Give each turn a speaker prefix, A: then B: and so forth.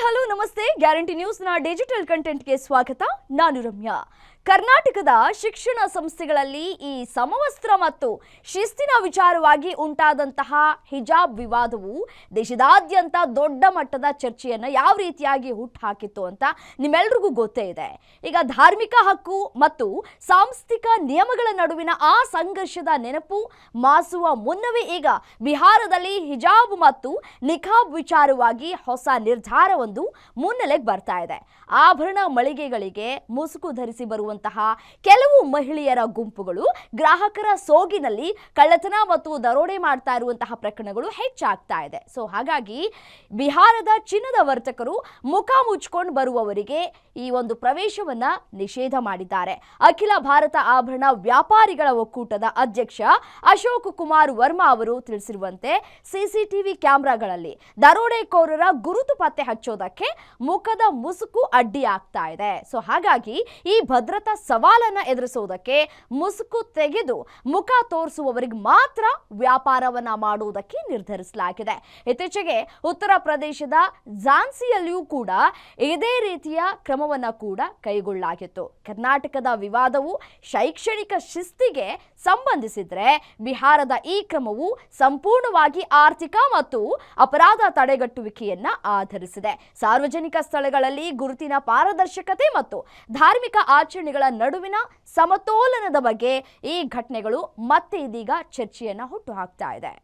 A: Hello ನಮಸ್ತೆ guarantee news ನ digital content ಗೆ ಸ್ವಾಗತ. ನಾನು ರಮ್ಯಾ. ಕರ್ನಾಟಕದ ಶಿಕ್ಷಣ ಸಂಸ್ಥೆಗಳಲ್ಲಿ ಈ ಸಮವಸ್ತ್ರ ಮತ್ತು ಶಿಸ್ತಿನ ವಿಚಾರವಾಗಿ ಉಂಟಾದಂತಹ ಹಿಜಾಬ್ ವಿವಾದವು ದೇಶದಾದ್ಯಂತ ದೊಡ್ಡ ಮಟ್ಟದ ಚರ್ಚೆಯನ್ನು ಯಾವ ರೀತಿಯಾಗಿ ಹುಟ್ಟುಹಾಕಿತ್ತು ಅಂತ ನಿಮ್ಮೆಲ್ಲರಿಗೂ ಗೊತ್ತೇ ಇದೆ. ಈಗ ಧಾರ್ಮಿಕ ಹಕ್ಕು ಮತ್ತು ಸಾಂಸ್ಥಿಕ ನಿಯಮಗಳ ನಡುವಿನ ಆ ಸಂಘರ್ಷದ ನೆನಪು ಮಾಸುವ ಮುನ್ನವೇ ಈಗ ಬಿಹಾರದಲ್ಲಿ ಹಿಜಾಬ್ ಮತ್ತು ನಿಖಾಬ್ ವಿಚಾರವಾಗಿ ಹೊಸ ನಿರ್ಧಾರವೊಂದು ಮುನ್ನೆಲೆಗೆ ಬರ್ತಾ ಇದೆ. ಆಭರಣ ಮಳಿಗೆಗಳಿಗೆ ಮುಸುಕು ಧರಿಸಿ ಬರುವಂತಹ ಕೆಲವು ಮಹಿಳೆಯರ ಗುಂಪುಗಳು ಗ್ರಾಹಕರ ಸೋಗಿನಲ್ಲಿ ಕಳ್ಳತನ ಮತ್ತು ದರೋಡೆ ಮಾಡ್ತಾ ಇರುವಂತಹ ಪ್ರಕರಣಗಳು ಹೆಚ್ಚಾಗ್ತಾ ಇದೆ. ಸೊ ಹಾಗಾಗಿ ಬಿಹಾರದ ಚಿನ್ನದ ವರ್ತಕರು ಮುಖ ಮುಚ್ಕೊಂಡು ಬರುವವರಿಗೆ ಈ ಒಂದು ಪ್ರವೇಶವನ್ನ ನಿಷೇಧ ಮಾಡಿದ್ದಾರೆ. ಅಖಿಲ ಭಾರತ ಆಭರಣ ವ್ಯಾಪಾರಿಗಳ ಒಕ್ಕೂಟದ ಅಧ್ಯಕ್ಷ ಅಶೋಕ್ ಕುಮಾರ್ ವರ್ಮಾ ಅವರು ತಿಳಿಸಿರುವಂತೆ ಸಿಸಿಟಿವಿ ಕ್ಯಾಮೆರಾಗಳಲ್ಲಿ ದರೋಡೆಕೋರರ ಗುರುತು ಪತ್ತೆ ಹಚ್ಚೋದಕ್ಕೆ ಮುಖದ ಮುಸುಕು ಅಡ್ಡಿಯಾಗ್ತಾ ಇದೆ. ಸೊ ಹಾಗಾಗಿ ಈ ಭದ್ರತಾ ಸವಾಲನ್ನ ಎದುರಿಸುವುದಕ್ಕೆ ಮುಸುಕು ತೆಗೆದು ಮುಖ ತೋರಿಸುವವರಿಗೆ ಮಾತ್ರ ವ್ಯಾಪಾರವನ್ನ ಮಾಡುವುದಕ್ಕೆ ನಿರ್ಧರಿಸಲಾಗಿದೆ. ಇತ್ತೀಚೆಗೆ ಉತ್ತರ ಪ್ರದೇಶದ ಝಾನ್ಸಿಯಲ್ಲಿಯೂ ಕೂಡ ಇದೇ ರೀತಿಯ ಕ್ರಮವನ್ನ ಕೂಡ ಕೈಗೊಳ್ಳಲಾಗಿತ್ತು. ಕರ್ನಾಟಕದ ವಿವಾದವು ಶೈಕ್ಷಣಿಕ ಶಿಸ್ತಿಗೆ ಸಂಬಂಧಿಸಿದ್ರೆ ಬಿಹಾರದ ಈ ಕ್ರಮವು ಸಂಪೂರ್ಣವಾಗಿ ಆರ್ಥಿಕ ಮತ್ತು ಅಪರಾಧ ತಡೆಗಟ್ಟುವಿಕೆಯನ್ನ ಆಧರಿಸಿದೆ. ಸಾರ್ವಜನಿಕ ಸ್ಥಳಗಳಲ್ಲಿ ಗುರುತಿನ ಪಾರದರ್ಶಕತೆ ಮತ್ತು ಧಾರ್ಮಿಕ ಆಚರಣೆಗಳ ನಡುವಿನ ಸಮತೋಲನದ ಬಗ್ಗೆ ಈ ಘಟನೆಗಳು ಮತ್ತೆ ಇದೀಗ ಚರ್ಚೆಯನ್ನ ಹುಟ್ಟುಹಾಕ್ತಾ ಇದೆ.